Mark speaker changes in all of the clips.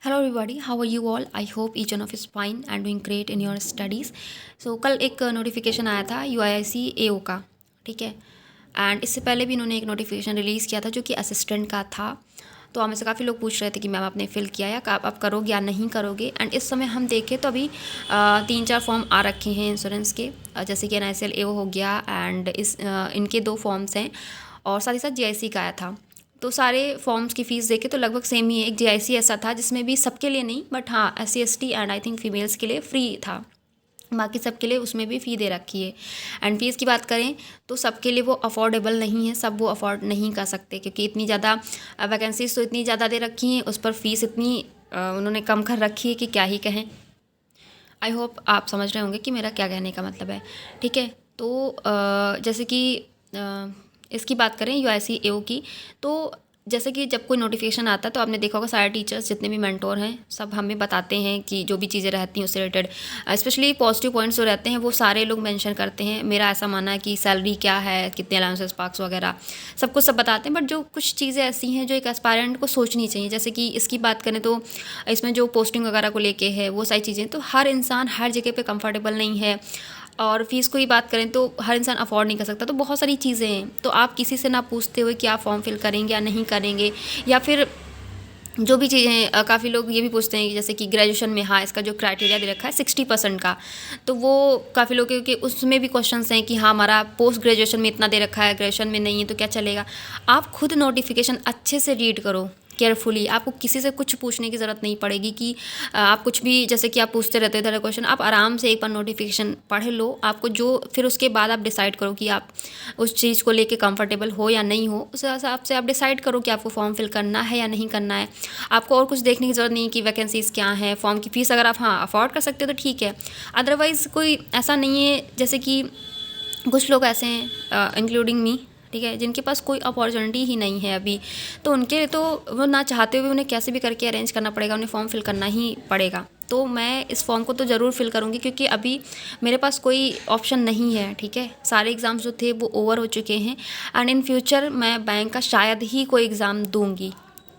Speaker 1: Hello everybody, how are you all? I hope each one of is fine and doing great in your studies. So कल एक notification आया था यूआईआईसी एओ का, ठीक है। एंड इससे पहले भी इन्होंने एक नोटिफिकेशन रिलीज़ किया था जो कि असिस्टेंट का था। तो हमें से काफ़ी लोग पूछ रहे थे कि मैम आपने फिल किया या आप करोगे या नहीं करोगे। एंड इस समय हम देखें तो अभी 3-4 फॉर्म आ रखे हैं इंश्योरेंस के, जैसे कि NICL एओ हो गया एंड इनके 2 फॉर्म्स हैं और साथ ही साथ GIC का आया था। तो सारे फॉर्म्स की फ़ीस देखे तो लगभग सेम ही है। एक GIC ऐसा था जिसमें भी सबके लिए नहीं, बट हाँ SC ST and I think females के लिए फ्री था, बाकी सबके लिए उसमें भी फ़ी दे रखी है। एंड फीस की बात करें तो सबके लिए वो अफोर्डेबल नहीं है, सब वो अफोर्ड नहीं कर सकते क्योंकि इतनी ज़्यादा वैकेंसीज तो इतनी ज़्यादा दे रखी हैं, उस पर फीस इतनी उन्होंने कम कर रखी है कि क्या ही कहें। आई होप आप समझ रहे होंगे कि मेरा क्या कहने का मतलब है, ठीक है। तो जैसे कि इसकी बात करें यूआईसी एओ की, तो जैसे कि जब कोई नोटिफिकेशन आता है तो आपने देखा होगा सारे टीचर्स जितने भी मेंटोर हैं सब हमें बताते हैं कि जो भी चीज़ें रहती हैं उससे रिलेटेड, स्पेशली पॉजिटिव पॉइंट्स जो रहते हैं वो सारे लोग मेंशन करते हैं। मेरा ऐसा मानना है कि सैलरी क्या है, कितने अलाउंसेस पार्क्स वगैरह सब कुछ सब बताते हैं, बट जो कुछ चीज़ें ऐसी हैं जो एक एस्पायरेंट को सोचनी चाहिए। जैसे कि इसकी बात करें तो इसमें जो पोस्टिंग वगैरह को लेके है वो सारी चीज़ें, तो हर इंसान हर जगह पे कंफर्टेबल नहीं है। और फ़ीस को ही बात करें तो हर इंसान अफोर्ड नहीं कर सकता, तो बहुत सारी चीज़ें हैं। तो आप किसी से ना पूछते हुए कि आप फॉर्म फिल करेंगे या नहीं करेंगे, या फिर जो भी चीज़ें काफ़ी लोग ये भी पूछते हैं कि जैसे कि ग्रेजुएशन में हाँ इसका जो क्राइटेरिया दे रखा है 60% का, तो वो काफ़ी लोग के उसमें भी क्वेश्चंस हैं कि हाँ हमारा पोस्ट ग्रेजुएशन में इतना दे रखा है, ग्रेजुएशन में नहीं है तो क्या चलेगा। आप खुद नोटिफिकेशन अच्छे से रीड करो केयरफुली, आपको किसी से कुछ पूछने की ज़रूरत नहीं पड़ेगी कि आप कुछ भी, जैसे कि आप पूछते रहते थे क्वेश्चन, आप आराम से एक बार नोटिफिकेशन पढ़ लो, आपको जो फिर उसके बाद आप डिसाइड करो कि आप उस चीज़ को लेके कंफर्टेबल हो या नहीं हो। उस हिसाब से आप डिसाइड करो कि आपको फॉर्म फिल करना है या नहीं करना है। आपको और कुछ देखने की ज़रूरत नहीं है कि वैकेंसीज़ क्या हैं, फॉर्म की फ़ीस अगर आप हाँ अफोर्ड कर सकते हो तो ठीक है, अदरवाइज़ कोई ऐसा नहीं है। जैसे कि कुछ लोग ऐसे हैं इंक्लूडिंग मी, ठीक है, जिनके पास कोई अपॉर्चुनिटी ही नहीं है अभी, तो उनके लिए तो वो ना चाहते हुए उन्हें कैसे भी करके अरेंज करना पड़ेगा, उन्हें फॉर्म फिल करना ही पड़ेगा। तो मैं इस फॉर्म को तो ज़रूर फिल करूँगी क्योंकि अभी मेरे पास कोई ऑप्शन नहीं है, ठीक है। सारे एग्ज़ाम्स जो थे वो ओवर हो चुके हैं एंड इन फ्यूचर मैं बैंक का शायद ही कोई एग्ज़ाम दूँगी,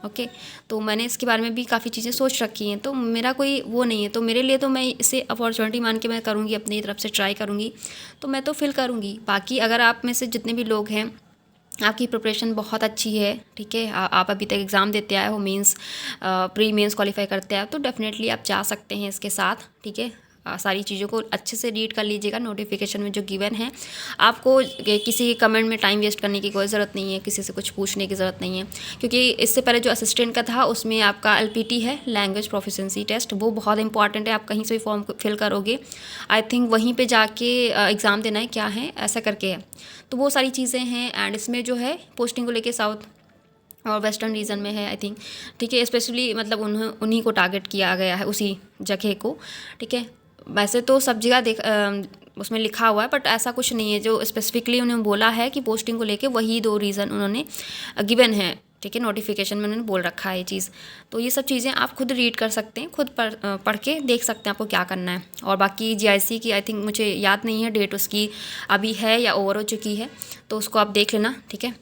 Speaker 1: ओके। तो मैंने इसके बारे में भी काफ़ी चीज़ें सोच रखी हैं, तो मेरा कोई वो नहीं है, तो मेरे लिए तो मैं इसे अपॉर्चुनिटी मान के मैं करूँगी, अपनी तरफ से ट्राई करूँगी, तो मैं तो फिल करूँगी। बाकी अगर आप में से जितने भी लोग हैं आपकी प्रिपरेशन बहुत अच्छी है, ठीक है, आप अभी तक एग्ज़ाम देते आए हो, मेंस प्री मेंस क्वालिफाई करते आए हो, तो डेफिनेटली आप जा सकते हैं इसके साथ, ठीक है। सारी चीज़ों को अच्छे से रीड कर लीजिएगा, नोटिफिकेशन में जो गिवन है। आपको किसी कमेंट में टाइम वेस्ट करने की कोई ज़रूरत नहीं है, किसी से कुछ पूछने की ज़रूरत नहीं है, क्योंकि इससे पहले जो असिस्टेंट का था उसमें आपका LPT है, लैंग्वेज प्रोफिशेंसी टेस्ट, वो बहुत इंपॉर्टेंट है। आप कहीं से भी फॉर्म फिल करोगे आई थिंक वहीं पर जाके एग्ज़ाम देना है, क्या है ऐसा करके है। तो वो सारी चीज़ें हैं एंड इसमें जो है पोस्टिंग को लेके साउथ और वेस्टर्न रीजन में है आई थिंक, ठीक है। स्पेशली मतलब उन्हीं को टारगेट किया गया है, उसी जगह को, ठीक है। वैसे तो सब जगह उसमें लिखा हुआ है, बट ऐसा कुछ नहीं है। जो स्पेसिफिकली उन्होंने बोला है कि पोस्टिंग को लेके वही 2 रीज़न उन्होंने गिवन है, ठीक है, नोटिफिकेशन में उन्होंने बोल रखा है ये चीज़। तो ये सब चीज़ें आप खुद रीड कर सकते हैं, खुद पढ़ के देख सकते हैं आपको क्या करना है। और बाकी GIC की आई थिंक मुझे याद नहीं है डेट उसकी अभी है या ओवर हो चुकी है, तो उसको आप देख लेना, ठीक है।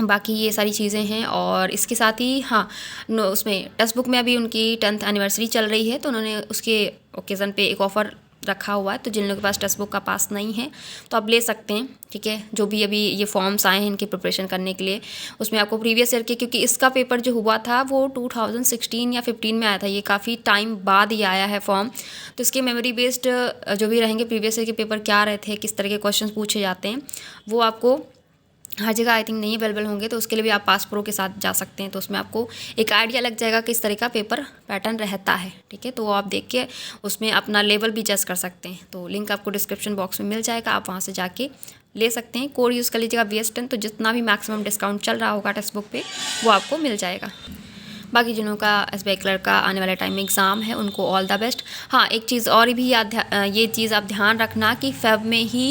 Speaker 1: बाकी ये सारी चीज़ें हैं और इसके साथ ही हाँ उसमें टेक्स्ट बुक में अभी उनकी 10th एनिवर्सरी चल रही है, तो उन्होंने उसके ओकेज़न पे एक ऑफ़र रखा हुआ है। तो जिन लोगों के पास टेक्स्ट बुक का पास नहीं है तो आप ले सकते हैं, ठीक है। जो भी अभी ये फॉर्म्स आए हैं इनकी प्रिपरेशन करने के लिए, उसमें आपको प्रीवियस ईयर के, क्योंकि इसका पेपर जो हुआ था वो 2016 या 15 में आया था, ये काफ़ी टाइम बाद ही आया है फॉर्म। तो इसके मेमोरी बेस्ड जो भी रहेंगे प्रीवियस ईयर के पेपर क्या रहे थे, किस तरह के क्वेश्चन पूछे जाते हैं, वो आपको हर जगह आई थिंक नहीं अवेलेबल होंगे। तो उसके लिए भी आप पास प्रो के साथ जा सकते हैं, तो उसमें आपको एक आइडिया लग जाएगा किस तरह का पेपर पैटर्न रहता है, ठीक है। तो वो आप देख के उसमें अपना लेवल भी जज कर सकते हैं। तो लिंक आपको डिस्क्रिप्शन बॉक्स में मिल जाएगा, आप वहाँ से जाके ले सकते हैं। कोड यूज़ कर लीजिएगा VS10, तो जितना भी मैक्सिमम डिस्काउंट चल रहा होगा टेक्स्ट बुक पे वो आपको मिल जाएगा। बाकी जिन्हों का SBI क्लर्क का आने वाले टाइम में एग्ज़ाम है उनको ऑल द बेस्ट। हाँ एक चीज़ और भी ये चीज़ आप ध्यान रखना कि फेब में ही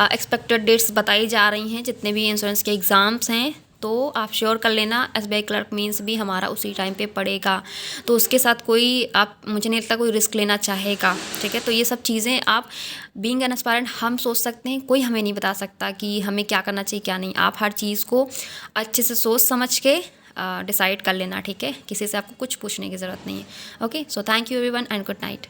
Speaker 1: एक्सपेक्टेड डेट्स बताई जा रही हैं जितने भी इंश्योरेंस के एग्ज़ाम्स हैं, तो आप श्योर कर लेना SBI क्लर्क मीन्स भी हमारा उसी टाइम पे पड़ेगा, तो उसके साथ कोई आप मुझे नहीं लगता कोई रिस्क लेना चाहेगा, ठीक है। तो ये सब चीज़ें आप बीइंग एन एस्पायरेंट हम सोच सकते हैं, कोई हमें नहीं बता सकता कि हमें क्या करना चाहिए क्या नहीं। आप हर चीज़ को अच्छे से सोच समझ के डिसाइड कर लेना, ठीक है। किसी से आपको कुछ पूछने की ज़रूरत नहीं है। Okay, so thank you everyone and good night.